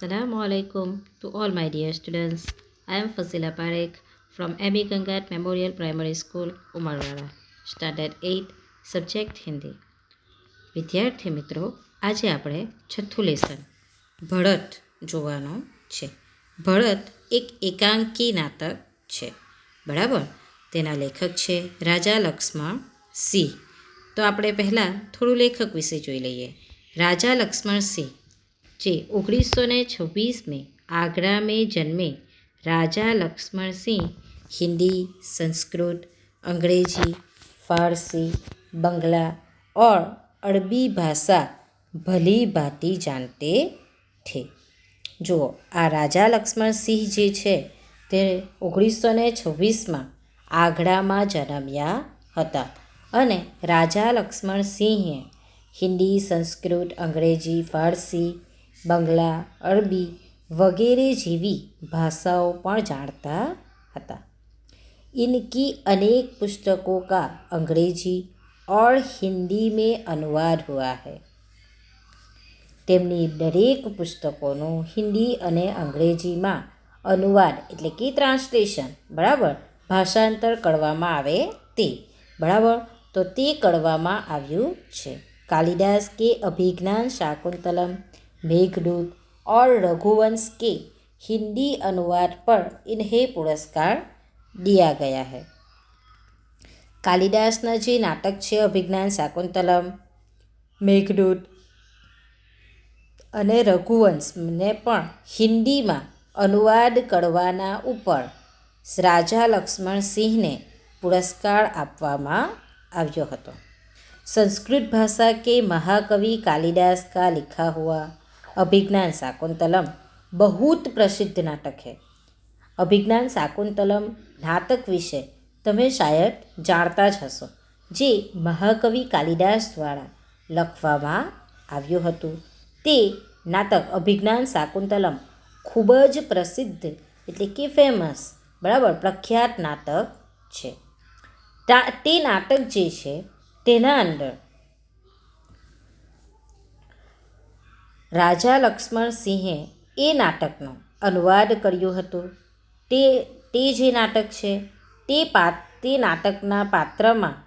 Assalamu alaikum to all my dear students. I am Fasila Parekh from M.E. Gangat Memorial Primary School, Umarwara, Standard 8, subject Hindi. વિદ્યાર્થી મિત્રો, આજે આપણે છઠ્ઠું lesson ભળત જોવાનો છે. ભળત એક એકાંકી નાટક છે, બરાબર. તેના લેખક છે રાજા લક્ષ્મણ સિંહ. તો આપણે પહેલાં થોડું લેખક વિશે જોઈ લઈએ. રાજા લક્ષ્મણ સિંહ જે 1926 में आगरा में जन्मे राजा लक्ष्मण सिंह हिंदी, संस्कृत, अंग्रेजी, फारसी, बंगला और अरबी भाषा भली भांति जानते थे. જુઓ, આ રાજા લક્ષ્મણ સિંહ જે છે તે 1926માં આગ્રામાં જન્મ્યા હતા અને રાજા લક્ષ્મણ સિંહે હિન્દી, સંસ્કૃત, અંગ્રેજી, ફારસી, બંગલા, અરબી વગેરે જેવી भाषाओं પણ જાણતા હતા. इनकी अनेक पुस्तकों का अंग्रेजी और हिंदी में अनुवाद हुआ है. તેમની દરેક પુસ્તકોનું હિન્દી અને અંગ્રેજીમાં અનુવાદ એટલે કે ટ્રાન્સલેશન, બરાબર, ભાષાંતર કરવામાં આવે તે, બરાબર, તો તે કરવામાં આવ્યું છે. कालिदास के अभिज्ञान शाकुंतलम, मेघदूत और रघुवंश के हिंदी अनुवाद पर इन्हें पुरस्कार दिया गया है. કાલિદાસના જે નાટક છે અભિજ્ઞાન શાકુંતલમ, મેઘદૂત અને રઘુવંશને પણ હિન્દીમાં અનુવાદ કરવાના ઉપર રાજા લક્ષ્મણ સિંહને પુરસ્કાર આપવામાં આવ્યો હતો. संस्कृत भाषा के महाकवि कालिदास का लिखा हुआ अभिज्ञान शाकुंतलम बहुत प्रसिद्ध नाटक है. अभिज्ञान शाकुंतलम नाटक विषय તમે શાયદ જાણતા જ હશો, જે મહાકવિ કાલિદાસ દ્વારા લખવામાં આવ્યું હતું. તે નાટક અભિજ્ઞાન શાકુંતલમ ખૂબ જ પ્રસિદ્ધ એટલે કે ફેમસ, બરાબર, પ્રખ્યાત નાટક છે. તે નાટક જે છે તેના અંદર રાજા લક્ષ્મણ સિંહે એ નાટકનો અનુવાદ કર્યો હતો. તે જે નાટક છે તે નાટકના પાત્રમાં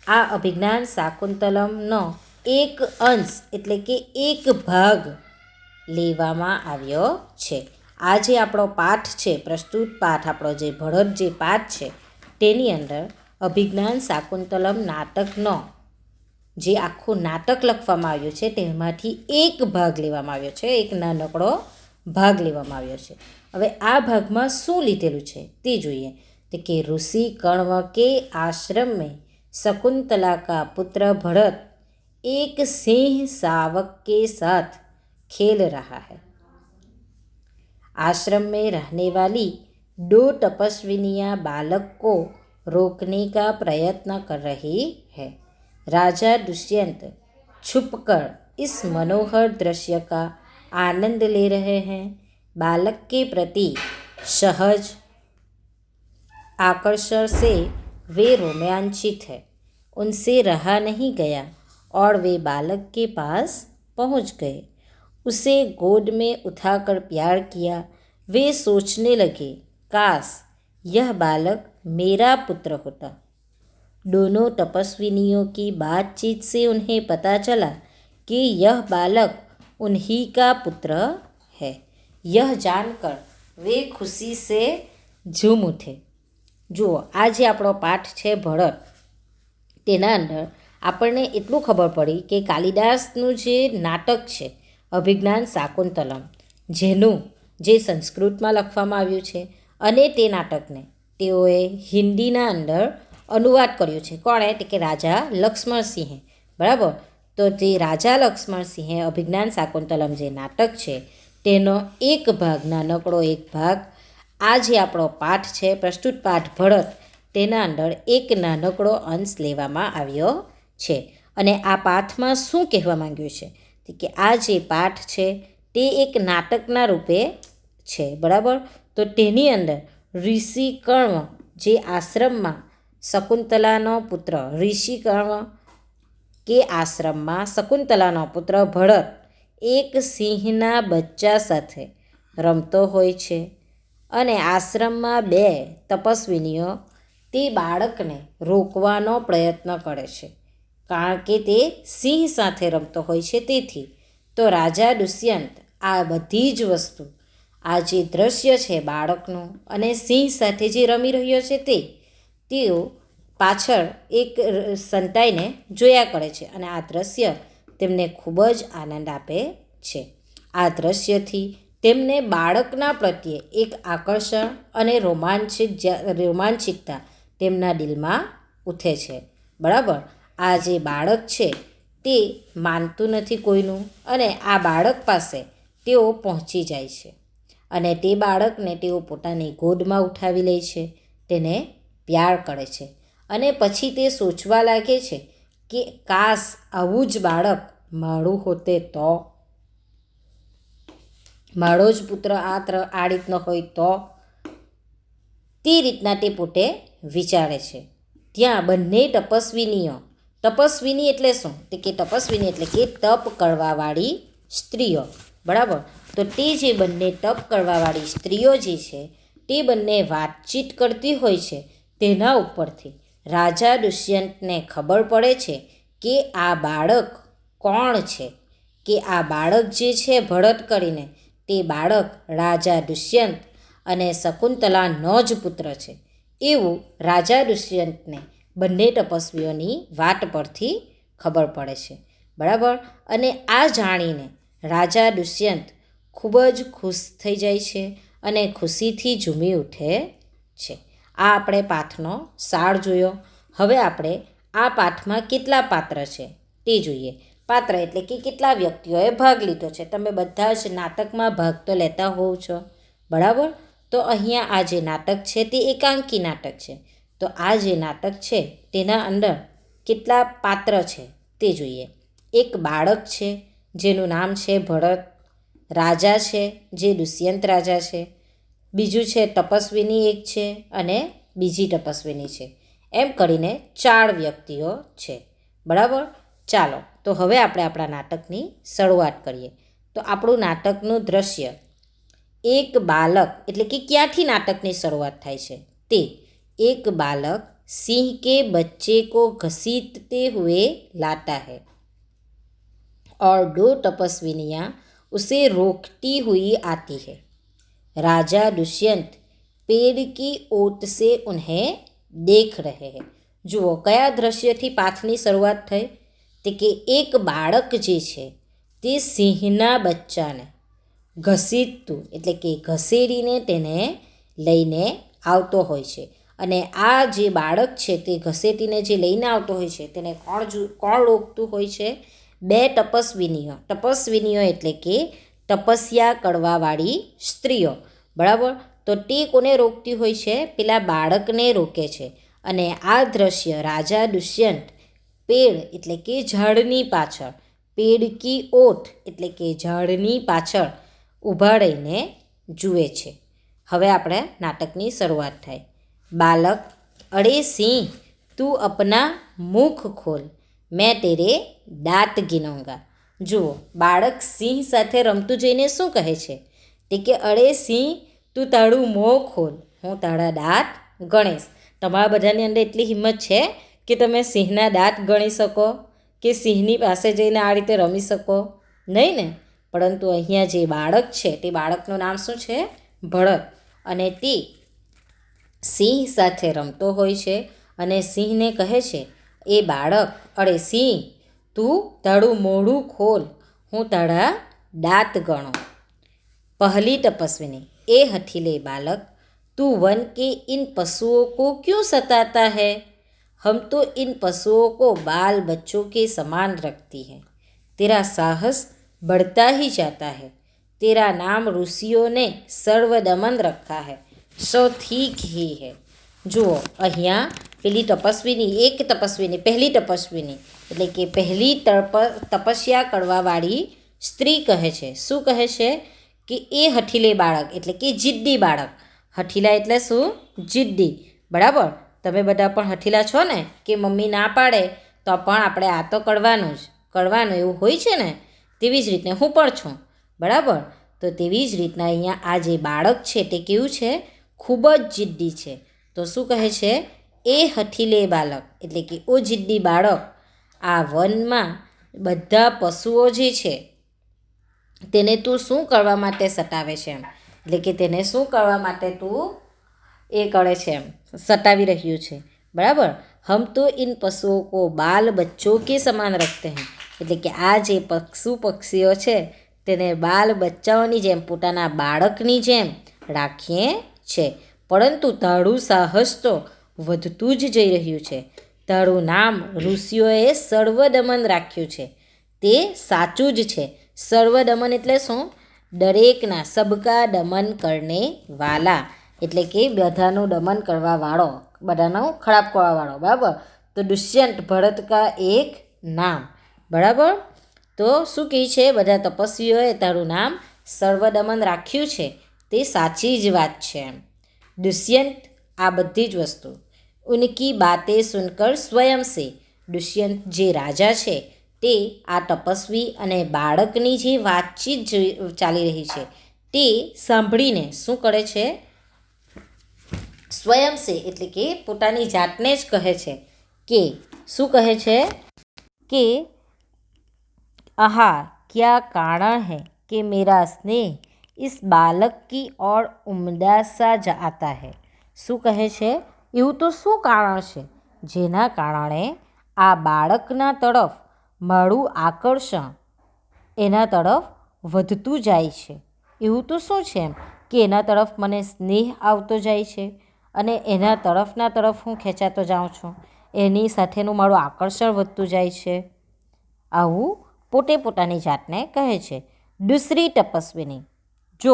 આ અભિજ્ઞાન શાકુંતલમનો એક અંશ એટલે કે એક ભાગ લેવામાં આવ્યો છે. આ જે આપણો પાઠ છે, પ્રસ્તુત પાઠ, આપણો જે ભળત જે પાઠ છે તેની અંદર અભિજ્ઞાન શાકુંતલમ નાટકનો જે આખું નાટક લખવામાં આવ્યું છે તેમાંથી એક ભાગ લેવામાં આવ્યો છે, એક નાનકડો ભાગ લેવામાં આવ્યો છે. હવે આ ભાગમાં શું લીધેલું છે તે જોઈએ. तो कि ऋषि कण्व के आश्रम में शकुंतला का पुत्र भरत एक सिंह शावक के साथ खेल रहा है. आश्रम में रहने वाली 2 तपस्विनियाँ बालक को रोकने का प्रयत्न कर रही है. राजा दुष्यंत छुपकर इस मनोहर दृश्य का आनंद ले रहे हैं. बालक के प्रति सहज आकर्षण से वे रोमांचित है. उनसे रहा नहीं गया और वे बालक के पास पहुंच गए. उसे गोद में उठाकर प्यार किया. वे सोचने लगे, काश यह बालक मेरा पुत्र होता. दोनों तपस्विनियों की बातचीत से उन्हें पता चला कि यह बालक उन्हीं का पुत्र है. यह जानकर वे खुशी से झूम उठे. જુઓ, આ જે આપણો પાઠ છે ભળત, તેના અંદર આપણને એટલું ખબર પડી કે કાલિદાસનું જે નાટક છે અભિજ્ઞાન શાકુંતલમ, જે સંસ્કૃતમાં લખવામાં આવ્યું છે, અને તે નાટકને તેઓએ હિન્દીના અંદર અનુવાદ કર્યો છે. કોણે? કે રાજા લક્ષ્મણસિંહે, બરાબર. તો તે રાજા લક્ષ્મણસિંહે અભિજ્ઞાન શાકુંતલમ જે નાટક છે તેનો એક ભાગ, નાનકડો એક ભાગ, આ જે આપણો પાઠ છે પ્રસ્તુત પાઠ ભળત, તેના અંદર એક નાનકડો અંશ લેવામાં આવ્યો છે. અને આ પાઠમાં શું કહેવા માંગ્યું છે કે આ જે પાઠ છે તે એક નાટકના રૂપે છે, બરાબર. તો તેની અંદર ઋષિ કण्व જે આશ્રમમાં શકુંતલાનો પુત્ર, ઋષિ કण्व કે આશ્રમમાં શકુંતલાનો પુત્ર ભરત એક સિંહના બચ્ચા સાથે રમતો હોય છે અને આશ્રમમાં બે તપસ્વીનીઓ તે બાળકને રોકવાનો પ્રયત્ન કરે છે, કારણ કે તે સિંહ સાથે રમતો હોય છે. તેથી તો રાજા દુષ્યંત આ બધી જ વસ્તુ, આ જે દ્રશ્ય છે બાળકનું અને સિંહ સાથે જે રમી રહ્યો છે તેઓ પાછળ એક સંતાઈને જોયા કરે છે અને આ દ્રશ્ય તેમને ખૂબ જ આનંદ આપે છે. આ દ્રશ્યથી તેમને બાળકના પ્રત્યે એક આકર્ષણ અને રોમાંચિકતા તેમના દિલમાં ઉઠે છે. બરાબર. આ જે બાળક છે તે માનતું નથી કોઈનું અને આ બાળક પાસે તેઓ પહોંચી જાય છે અને તે બાળકને તેઓ પોતાની ગોદમાં ઉઠાવી લે છે, તેને પ્યાર કરે છે અને પછી તે સોચવા લાગે છે કે કાશ આવું જ બાળક મારું હોતે તો, મારો જ પુત્ર આ રીતનો હોય તો. તે રીતના તે પોતે વિચારે છે. ત્યાં બંને તપસ્વીની એટલે શું? કે તપસ્વીની એટલે કે તપ કરવાવાળી સ્ત્રીઓ. બરાબર. તો તે જે બંને તપ કરવાવાળી સ્ત્રીઓ જે છે તે બંને વાતચીત કરતી હોય છે. તેના ઉપરથી રાજા દુષ્યંતને ખબર પડે છે કે આ બાળક કોણ છે, કે આ બાળક જે છે ભરત કરીને તે બાળક રાજા દુષ્યંત અને શકુંતલાનો જ પુત્ર છે, એવું રાજા દુષ્યંતને બંને તપસ્વીઓની વાત પરથી ખબર પડે છે. બરાબર. અને આ જાણીને રાજા દુષ્યંત ખૂબ જ ખુશ થઈ જાય છે અને ખુશીથી ઝૂમી ઉઠે છે. આ આપણે પાઠનો સાર જોયો. હવે આપણે આ પાઠમાં કેટલા પાત્ર છે તે જોઈએ. પાત્ર એટલે કે કેટલા વ્યક્તિઓએ ભાગ લીધો છે. તમે બધા જ નાટકમાં ભાગ તો લેતા હોવ છો. બરાબર. તો અહીંયા આ જે નાટક છે તે એકાંકી નાટક છે. તો આ જે નાટક છે તેના અંદર કેટલા પાત્ર છે તે જોઈએ. એક બાળક છે જેનું નામ છે ભરત, રાજા છે જે દુષ્યંત રાજા છે, બીજું છે તપસ્વીની એક છે અને બીજી તપસ્વીની છે. એમ કરીને 4 વ્યક્તિઓ છે. બરાબર. ચાલો તો હવે આપણે આપણા નાટકની શરૂઆત કરીએ. તો આપણું નાટકનું દ્રશ્ય એક બાલક, એટલે કે ક્યાંથી નાટકની શરૂઆત થાય છે તે એક બાलक सिंह के बच्चे को घसीटते हुए लाता है और 2 तपस्विनियाँ उसे रोकती हुई आती है. राजा दुष्यंत पेड़ की ओट से उन्हें देख रहे हैं. જુઓ કયા દ્રશ્યથી પાઠની શરૂઆત થઈ? તે કે એક બાળક જે છે તે સિંહના બચ્ચાને ઘસીટતું એટલે કે ઘસેડીને તેને લઈને આવતો હોય છે અને આ જે બાળક છે તે ઘસેટીને જે લઈને આવતો હોય છે તેને કોણ રોકતું હોય છે? 2 તપસ્વીનીઓ એટલે કે તપસ્યા કરવાવાળી સ્ત્રીઓ. બરાબર. તો તે કોને રોકતી હોય છે? પેલા બાળકને રોકે છે. અને આ દ્રશ્ય રાજા દુષ્યંત પેડ એટલે કે ઝાડની પાછળ, પેડ કી ઓટ એટલે કે ઝાડની પાછળ ઊભા રહીને જુએ છે. હવે આપણે નાટકની શરૂઆત થાય. બાલક, અરે સિંહ તું અપના મુખ ખોલ, મેં તેરે દાંત ગિનૂંગા. જુઓ બાળક સિંહ સાથે રમતું જઈને શું કહે છે? તે કે અરે સિંહ તું તારું મોં ખોલ, હું તારા દાંત ગણીશ. તમારા બધાની અંદર એટલી હિંમત છે કે તમે સિંહના દાંત ગણી શકો, કે સિંહની પાસે જઈને આ રીતે રમી શકો? નહીં ને. પરંતુ અહીંયા જે બાળક છે તે બાળકનું નામ શું છે? ભરત. અને તે સિંહ સાથે રમતો હોય છે અને સિંહને કહે છે, એ બાળક, અરે સિંહ તું તારું મોઢું ખોલ, હું તારા દાંત ગણું. पहली तपस्विनी, ए हठीले बालक तू वन के इन पशुओं को क्यों सताता है? हम तो इन पशुओं को बाल बच्चों के समान रखती हैं. तेरा साहस बढ़ता ही जाता है. तेरा नाम ऋषियों ने सर्वदमन रखा है, सो ठीक ही है. જુઓ અહીંયા પહેલી તપસ્વીની એટલે કે પહેલી તપસ્યા કરવાવાળી સ્ત્રી કહે છે. શું કહે છે? કે એ હઠીલે બાળક એટલે કે જિદ્દી બાળક. હઠીલા એટલે શું? જિદ્દી. બરાબર. તમે બધા પણ હઠીલા છો ને, કે મમ્મી ના પાડે તો પણ આપણે આ તો કરવાનું એવું હોય છે ને. તેવી જ રીતે હું પણ છું, બરાબર. તો તેવી જ રીતના અહીંયા આ જે બાળક છે તે કેવું છે, ખૂબ જ જિદ્દી છે. તો શું કહે છે, એ હઠીલે બાલક, એટલે કે ઓ જિદ્દી બાળક, આ વનમાં બધા પશુઓ જે છે તેને તું શું કરવા માટે સતાવે છે એમ, એટલે કે તેને શું કરવા માટે તું એ કરે છે એમ, સતાવી રહ્યું છે, બરાબર. હમ તો इन पशुओं को बाल बच्चों के સમાન રખતે हैं, એટલે કે આ જે પક્ષીઓ છે તેને બાલ બચ્ચાઓની જેમ, પોતાના બાળકની જેમ રાખીએ છે. પરંતુ તારું સાહસ તો વધતું જ જઈ રહ્યું છે. તારું નામ ઋષિઓએ સર્વદમન રાખ્યું છે. તે સાચું જ છે. સર્વદમન એટલે શું? દરેકના, સબકા દમન કરને વાલા, એટલે કે બધાનું દમન કરવાવાળો, બધાનો ખરાબ કરવાવાળો, બરાબર. તો દુષ્યંત ભરત કા એક નામ, બરાબર. તો શું કહે છે, બધા તપસ્વીઓએ તારું નામ સર્વદમન રાખ્યું છે, તે સાચી જ વાત છે એમ. દુષ્યંત આ બધી જ વસ્તુ, ઉનકી બાતે સુનકર સ્વયં સે, દુષ્યંત જે રાજા છે તે આ તપસ્વી અને બાળકની જે વાતચીત ચાલી રહી છે તે સાંભળીને શું કરે છે, સ્વયં સે એટલે કે પોતાની જાતને જ કહે છે કે, શું કહે છે કે આહા ક્યા કારણ है कि मेरा स्नेह इस बालक की ओर उम्दा सा आता है. શું કહે છે, એવું તો શું કારણ છે જેના કારણે આ બાળકના તરફ મારું આકર્ષણ એના તરફ વધતું જાય છે. એવું તો શું છે એમ કે એના તરફ મને સ્નેહ આવતો જાય છે અને એના તરફના તરફ હું ખેંચાતો જાઉં છું, એની સાથેનું મારું આકર્ષણ વધતું જાય છે. આવું પોતે પોતાની જાતને કહે છે. दूसरी तपस्विनी, जो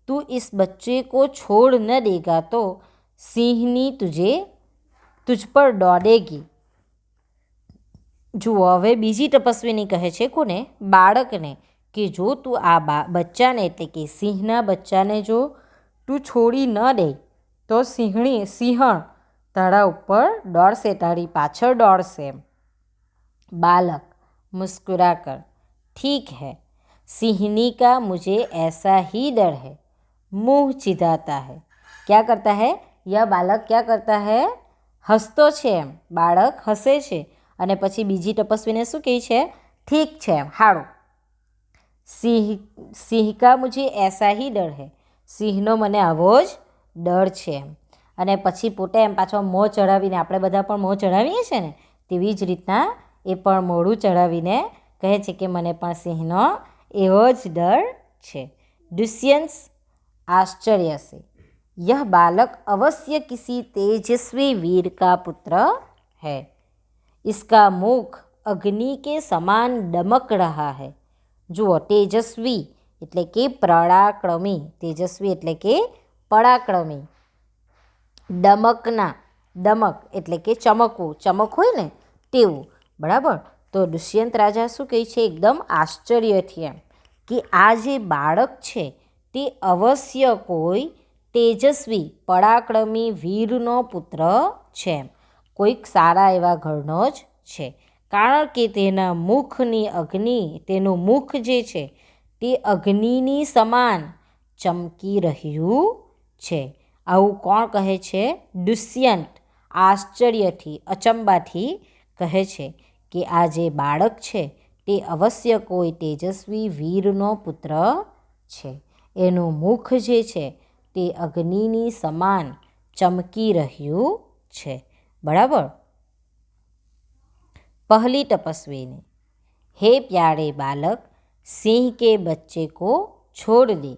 तू इस बच्चे को छोड़ न देगा तो सिंहनी तुझ पर दौड़ेगी. જુઓ, હવે બીજી તપસ્વીની કહે છે કોને, બાળકને, કે જો તું આ બચ્ચાને એટલે કે સિંહના બચ્ચાને જો તું છોડી ન દે તો સિંહણ તારા ઉપર દોડશે, તારી પાછળ દોડશે. बालक मुस्कुरा कर, ठीक है, सिंहनी का मुझे ऐसा ही डर है, मुँह चिढ़ाता है. क्या करता है यह बालक, क्या करता है, હસતો છે એમ, બાળક હસે છે અને પછી બીજી તપસ્વીને શું કહે છે, ઠીક છે એમ, હારું. સિંહ કા મુझे ऐसा ही डर है, સિંહનો મને આવો જ ડર છે એમ. અને પછી પોતે એમ પાછો મોં ચડાવીને, આપણે બધા પણ મોં ચડાવીએ છીએ ને તેવી જ રીતના એ પણ મોઢું ચડાવીને કહે છે કે મને પણ સિંહનો એવો જ ડર છે. दुष्यंत आश्चर्य से, यह बालक अवश्य किसी तेजस्वी वीर का पुत्र है, इसका मुख अग्नि के समान दमक रहा है. જુઓ, તેજસ્વી એટલે કે પરાક્રમી, તેજસ્વી એટલે કે પરાક્રમી, દમકના, દમક એટલે કે ચમકવું, ચમક હોય ને તેવું, બરાબર. તો દુષ્યંત રાજા શું કહે છે, એકદમ આશ્ચર્યથી એમ, કે આ જે બાળક છે તે અવશ્ય કોઈ તેજસ્વી પરાક્રમી વીરનો પુત્ર છે, કોઈક સારા એવા ઘરનો જ છે. કારણ કે તેના મુખની અગ્નિ, તેનું મુખ જે છે તે અગ્નિની સમાન ચમકી રહ્યું છે. આવું કોણ કહે છે, દુષ્યંત આશ્ચર્યથી, અચંબાથી કહે છે કે આ જે બાળક છે તે અવશ્ય કોઈ તેજસ્વી વીરનો પુત્ર છે. એનું મુખ જે છે તે અગ્નિની સમાન ચમકી રહ્યું છે, બરાબર. पहली तपस्वी ने, हे प्यारे बालक, सिंह के बच्चे को छोड़ दे,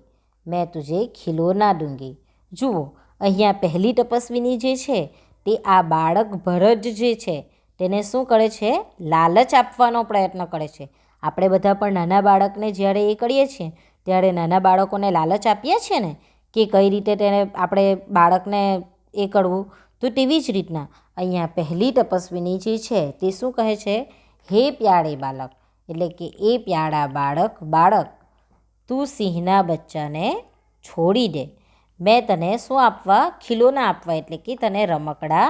मैं तुझे खिलौना दूंगी. જુઓ, અહીંયા પહેલી તપસ્વીની જે છે તે આ બાળક ભરત જે છે તેને શું કરે છે, લાલચ આપવાનો પ્રયત્ન કરે છે. આપણે બધા પણ નાના બાળકને જ્યારે એ કરીએ છીએ ત્યારે નાના બાળકોને લાલચ આપીએ છીએ ને કે કઈ રીતે તેને આપણે બાળકને એ કરવું. તો તેવી જ રીતના અહીંયા પહેલી તપસ્વીની જે છે તે શું કહે છે, હે પ્યારે બાલક, એટલે કે એ પ્યારા બાળક, તું સિંહના બચ્ચાને છોડી દે, મેં તને શું આપવા, ખિલોના આપવા, એટલે કે તને રમકડા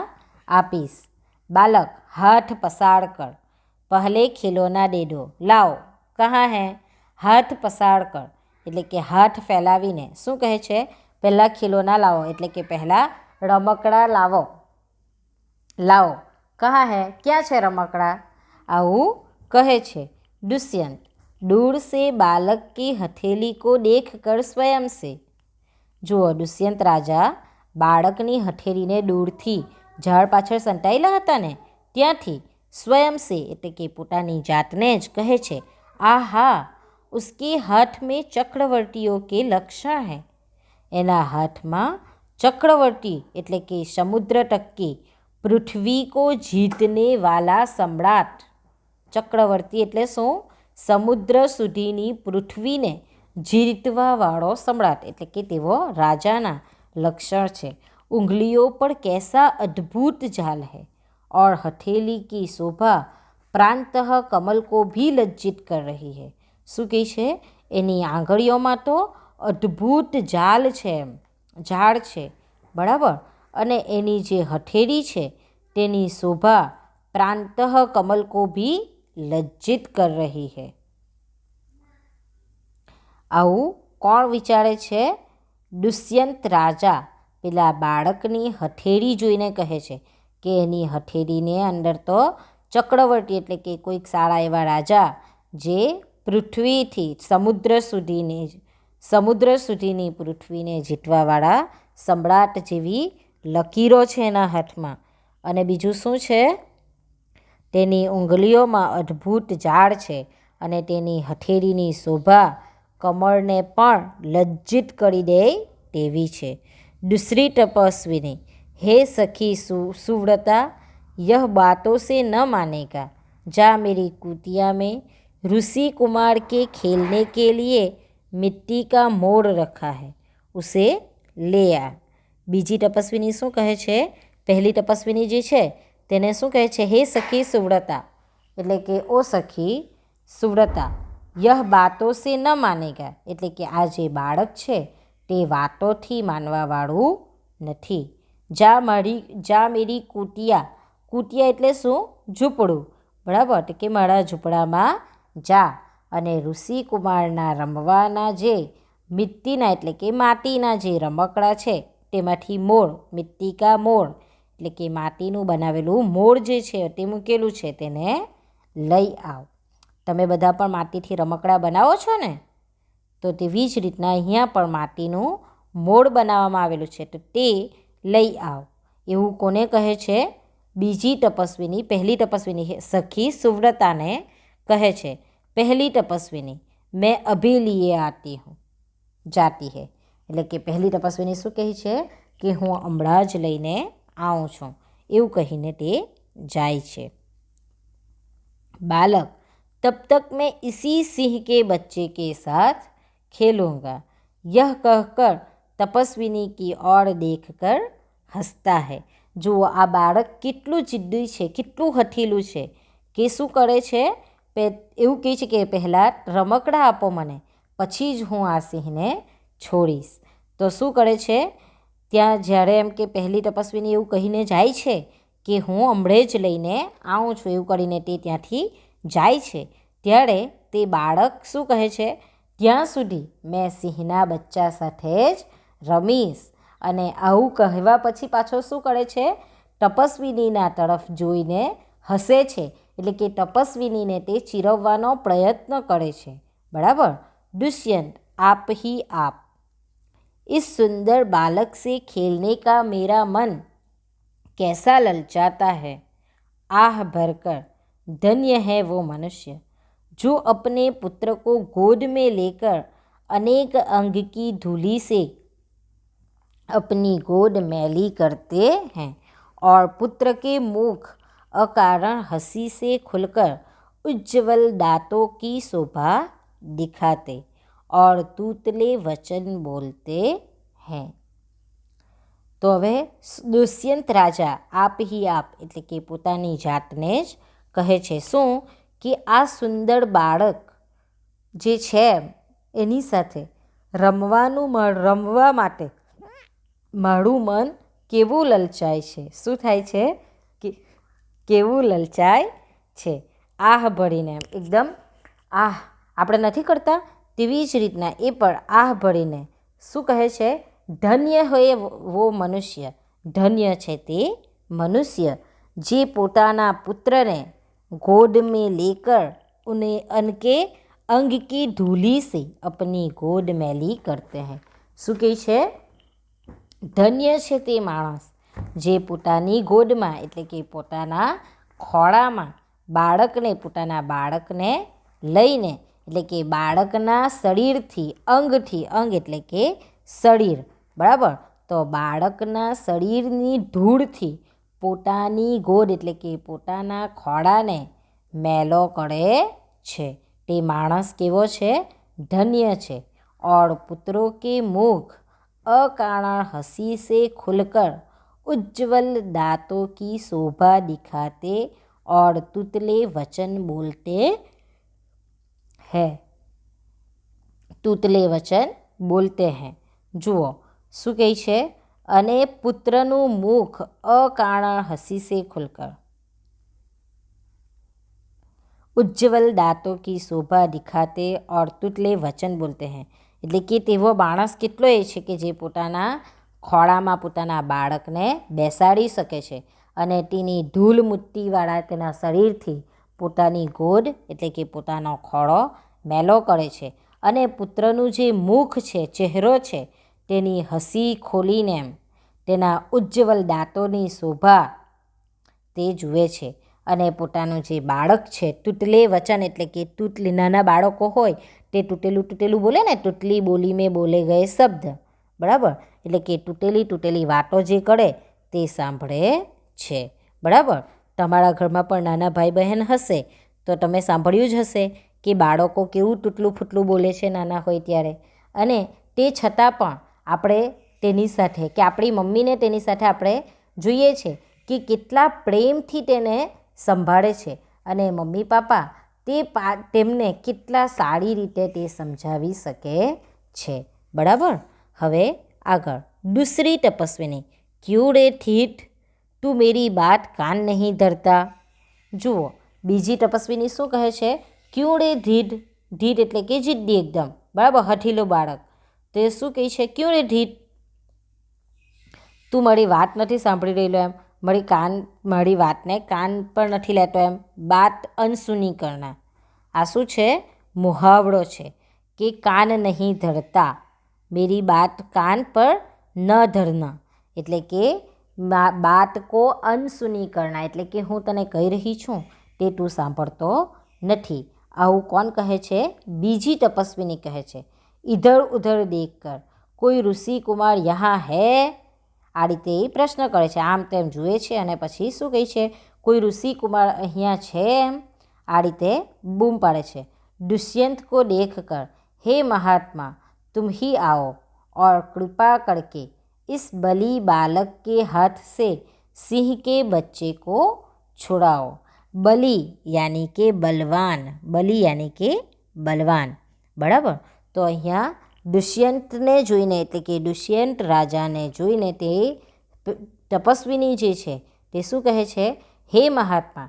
આપીશ. બાલક હાથ પસાર કર, પહેલે ખિલોના દે દો, લાઓ, કહા હે, હાથ પસાર કર એટલે કે હાથ ફેલાવીને શું કહે છે? પહેલાં ખિલોના લાવો એટલે કે પહેલાં રમકડા લાવો. કહા હે ક્યાં છે રમકડા? આવું કહે છે દુષ્યંત. दूर से बालक की हथेली को देख कर स्वयं से. જુઓ, દુષ્યંત રાજા બાળકની હથેળીને દૂરથી ઝાડ પાછળ સંતાયેલા હતા ને ત્યાંથી સ્વયં સે એટલે કે પોતાની જાતને જ કહે છે, આહા उसके हाथ में चक्रवर्तियों के लक्षण है. એના હાથમાં ચક્રવર્તી એટલે કે સમુદ્ર ટક્કી પૃથ્વી કો જીતને વાલા સમ્રાટ. ચક્રવર્તી એટલે શું? સમુદ્ર સુધીની પૃથ્વીને જીતવાવાળો સમ્રાટ એટલે કે તેઓ રાજાના લક્ષણ છે. ઉંગલીઓ પર कैसा अद्भुत जाल है और हथेली की शोभा प्रांतः कमल को भी लज्जित कर रही है. શું કહે છે? એની આંગળીઓમાં તો અદ્ભુત ઝાડ છે, બરાબર, અને એની જે હથેળી છે તેની શોભા પ્રાંતઃ કમલ કો ભી લજ્જિત કર રહી હૈ. આવું કોણ વિચારે છે? દુષ્યંત રાજા પેલા બાળકની હથેળી જોઈને કહે છે કે એની હથેળીને અંદર તો ચક્રવર્તી એટલે કે કોઈક સારા એવા રાજા જે પૃથ્વીથી સમુદ્ર સુધીની પૃથ્વીને જીતવાવાળા સમ્રાટ જેવી લકીરો છે એના હાથમાં. અને બીજું શું છે? તેની ઉંગલીઓમાં અદ્ભુત ઝાડ છે અને તેની હથેળીની શોભા કમળને પણ લજ્જિત કરી દે તેવી છે. दूसरी तपस्विनी. हे सखी सुव्रता, यह बातों से न मानेगा. जा मेरी कुटिया में ऋषि कुमार के खेलने के लिए मिट्टी का मोर रखा है, उसे ले आ. બીજી તપસ્વીની શું કહે છે? પહેલી તપસ્વીની જે છે તેને શું કહે છે? હે સખી સુવ્રતા એટલે કે ઓ સખી સુવ્રતા, યહ બાતો સે ન માનેગા એટલે કે આ જે બાળક છે તે વાતોથી માનવાવાળું નથી. જા મેરી કુટિયા એટલે શું? ઝૂંપડું, બરાબર, કે મારા ઝૂંપડામાં જા અને ઋષિકુમારના રમવાના જે મિટ્ટીના એટલે કે માટીના જે રમકડા છે તેમાંથી મોર, મિટ્ટી કા મોર એટલે કે માટીનું બનાવેલું મોર જે છે તે મૂકેલું છે તેને લઈ આવ. તમે બધા પણ માટીથી રમકડા બનાવો છો ને? તો તેવી જ રીતના અહીંયા પણ માટીનું મોર બનાવવામાં આવેલું છે તો તે લઈ આવ. એવું કોને કહે છે? બીજી તપસ્વીની, પહેલી તપસ્વીની સખી સુવ્રતાને કહે છે. પહેલી તપસ્વીની મેં અભી લીએ આતી હું જાતી હૈ એટલે કે પહેલી તપસ્વીની શું કહે છે કે હું હમણાં જ લઈને આવું છું એવું કહીને તે જાય છે. બાલક तब तक मैं इसी सिंह के बच्चे के साथ खेलूँगा, यह कहकर तपस्विनी की ओर देखकर हंसता है. જુઓ, આ બાળક કેટલું જિદ્દી છે, કેટલું હઠીલું છે કે શું કરે છે? એવું કહે છે કે પહેલાં રમકડા આપો મને, પછી જ હું આ સિંહને છોડીશ. તો શું કરે છે? ત્યાં જ્યારે એમ કે પહેલી તપસ્વીની એવું કહીને જાય છે કે હું હમણાં જ લઈને આવું છું એવું કરીને તે ત્યાંથી જાય છે ત્યારે તે બાળક શું કહે છે? ત્યાં સુધી મેં સિંહના બચ્ચા સાથે જ રમીશ. અને આવું કહેવા પછી પાછો શું કરે છે? તપસ્વિનીના તરફ જોઈને હસે છે એટલે કે તપસ્વિનીને તે ચીરવવાનો પ્રયત્ન કરે છે, બરાબર. दुष्यंत आप ही आप, इस सुंदर बालक से खेलने का मेरा मन कैसा ललचाता है. आह भरकर धन्य है वो मनुष्य जो अपने पुत्र को गोद में लेकर अनेक अंग की धूली से अपनी गोद मैली करते हैं और पुत्र के मुख अकारण हंसी से खुलकर उज्ज्वल दांतों की शोभा दिखाते और तूतले वचन बोलते हैं. તો હવે દુષ્યંત રાજા આપ હી આપ એટલે કે પોતાની જાતને જ કહે છે શું કે આ સુંદર બાળક જે છે એની સાથે રમવા માટે મારું મન કેવું લલચાય છે. શું થાય છે? કે કેવું લલચાય છે. આહ ભરીને એકદમ આપણે નથી કરતા, તેવી જ રીતના એ પણ આહ ભરીને શું કહે છે? ધન્ય હોય વો મનુષ્ય, ધન્ય છે તે મનુષ્ય જે પોતાના પુત્રને गोद में लेकर उन्हें अनके अंग की धूली से अपनी गोद मैली करते हैं। શું કહે છે? ધન્ય છે તે માણસ જે પોતાની ગોદમાં એટલે કે પોતાના ખોળામાં પોતાના બાળકને લઈને એટલે કે બાળકના શરીરથી અંગ એટલે કે શરીર, બરાબર, તો બાળકના શરીરની ધૂળથી પોતાની ગોદ એટલે કે પોતાના ખોળાને મેલો કરે છે. તે માણસ કેવો છે? ધન્ય છે. और पुत्रों के मुख अकारण हंसी से खुलकर उज्ज्वल दांतों की शोभा दिखाते और तुतले वचन बोलते हैं। तुतले वचन बोलते हैं. જુઓ શું કહે છે? અને પુત્રનું મુખ અકારણ હસી સે ખુલકર ઉજ્જવલ દાંતો કી શોભા દિખાતે ઓર તુતલે વચન બોલતે હૈ. એટલે કે તેવો માણસ કેટલો એ છે કે જે પોતાના ખોળામાં પોતાના બાળકને બેસાડી શકે છે અને તેની ધૂળ મુટ્ટીવાળા તેના શરીરથી પોતાની ગોદ એટલે કે પોતાનો ખોળો મેલો કરે છે. અને પુત્રનું જે મુખ છે, ચહેરો છે, તેની હસી ખોલીને એમ તેના ઉજ્જવલ દાંતોની શોભા તે જુએ છે. અને પોતાનું જે બાળક છે, તૂટલે વચન એટલે કે તૂટલી, નાના બાળકો હોય તે તૂટેલું બોલે ને, તૂટલી બોલી મેં બોલે ગયે શબ્દ, બરાબર, એટલે કે તૂટેલી વાતો જે કરે તે સાંભળે છે. બરાબર. તમારા ઘરમાં પણ નાના ભાઈ બહેન હશે તો તમે સાંભળ્યું જ હશે કે બાળકો કેવું તૂટલું ફૂટલું બોલે છે નાના હોય ત્યારે. અને તે છતાં પણ આપણે તેની સાથે કે આપણી મમ્મીને તેની સાથે આપણે જોઈએ છે કે કેટલા પ્રેમથી તેને સંભાળે છે અને મમ્મી પાપા તેમને કેટલા સારી રીતે તે સમજાવી શકે છે. બરાબર. હવે આગળ दूसरी તપસ્વીની ક્યું રે ઠીઠ તું મેરી બાત કાન નહીં ધરતા. જુઓ બીજી તપસ્વીની શું કહે છે? ક્યું રે ઢીઢ. ઢીઢ એટલે કે જિદ્દી એકદમ, બરાબર, હઠીલું બાળક. તે શું કહે છે? ક્યું રે ઢીઢ, તું મારી વાત નથી સાંભળી રહેલો એમ, મારી વાતને કાન પર નથી લેતો એમ. બાત અનસુની કરના. આ શું છે? મુહાવરો છે કે કાન નહીં ધરતા, મેરી બાત કાન પર ન ધરના, એટલે કે બાત કો અનસુની કરના, એટલે કે હું તને કહી રહી છું તે તું સાંભળતો નથી. આવું કોણ કહે છે? બીજી તપસ્વીની કહે છે. ઇધર ઉધર દેખ કર કોઈ ઋષિ કુમાર યહાં હૈ. આ રીતે એ પ્રશ્ન કરે છે, આમ તેમ જુએ છે અને પછી શું કહે છે? કોઈ ઋષિ કુમાર અહીંયા છે એમ આ રીતે બૂમ પાડે છે. दुष्यंत को देख कर हे महात्मा तुम ही आओ और कृपा करके इस बली बालक के हाथ से सिंह के बच्चे को छुड़ाओ. बली यानी કે બલવાન, બલી યાની કે બલવાન, બરાબર. તો અહીંયા દુષ્યંતને જોઈને એટલે કે દુષ્યંત રાજાને જોઈને તે તપસ્વીની જે છે તે શું કહે છે? હે મહાત્મા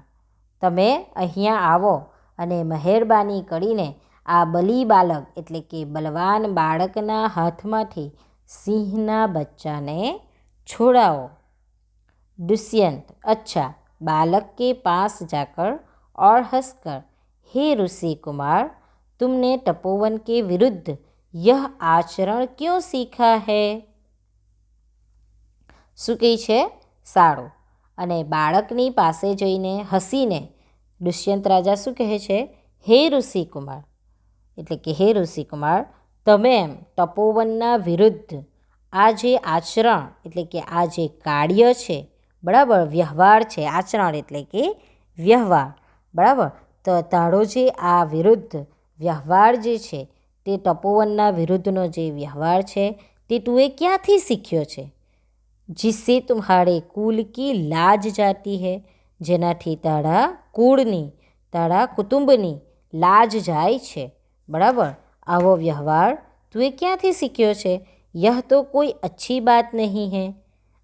તમે અહીંયા આવો અને મહેરબાની કરીને આ બલી બાલક એટલે કે બલવાન બાળકના હાથમાંથી સિંહના બચ્ચાને છોડાવો. दुष्यंत अच्छा बालक के पास जाकर और हंसकर हे ऋषि कुमार तुमने तपोवन के विरुद्ध यह आचरण क्यों सीखा है. શું કહે છે? સારું. અને બાળકની પાસે જઈને હસીને દુષ્યંત રાજા શું કહે છે? હે ઋષિ કુમાર, એટલે કે હે ઋષિ કુમાર તમે એમ તપોવનના વિરુદ્ધ આ જે આચરણ એટલે કે આ જે કાર્ય છે, બરાબર, વ્યવહાર છે, આચરણ એટલે કે વ્યવહાર, બરાબર, તો તારો જે આ વિરુદ્ધ વ્યવહાર જે છે તે તપોવનના વિરુદ્ધનો જે વ્યવહાર છે તે તું એ ક્યાંથી શીખ્યો છે? जिससे तुम्हारे कुल की लाज जाती है, જેનાથી તારા કુળની તારા કુટુંબની લાજ જાય છે, બરાબર. આવો વ્યવહાર તું એ ક્યાંથી શીખ્યો છે? યહ તો કોઈ અચ્છી બાત નહીં હૈ.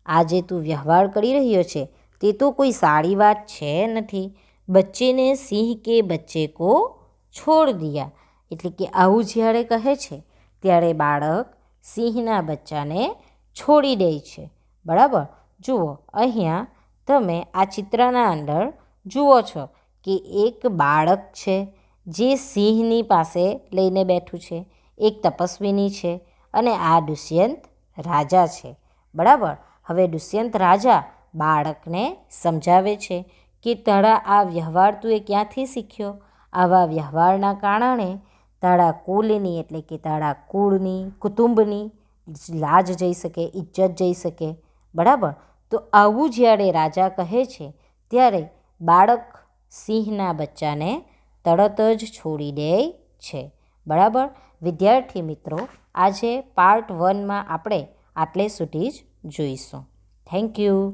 આ જે તું વ્યવહાર કરી રહ્યો છે તે તો કોઈ સારી વાત છે નથી. બચ્ચે ને સિંહ કે બચ્ચે કો છોડ દિયા, એટલે કે આવું જ્યારે કહે છે ત્યારે બાળક સિંહના બચ્ચાને છોડી દે છે. બરાબર. જુઓ અહીંયા તમે આ ચિત્રના અંદર જુઓ છો કે એક બાળક છે જે સિંહની પાસે લઈને બેઠું છે, એક તપસ્વીની છે અને આ દુષ્યંત રાજા છે. બરાબર. હવે દુષ્યંત રાજા બાળકને સમજાવે છે કે તારા આ વ્યવહાર તું એ ક્યાંથી શીખ્યો? આવા વ્યવહારના કારણે તારા કુલની એટલે કે તારા કુળની, કુટુંબની લાજ જઈ શકે, ઇજ્જત જઈ શકે. બરાબર. તો આવું જ્યારે રાજા કહે છે ત્યારે બાળક સિંહના બચ્ચાને તરત જ છોડી દે છે. બરાબર. વિદ્યાર્થી મિત્રો, આજે પાર્ટ 1માં આપણે આટલે સુધી જ જોઈશું. Thank you.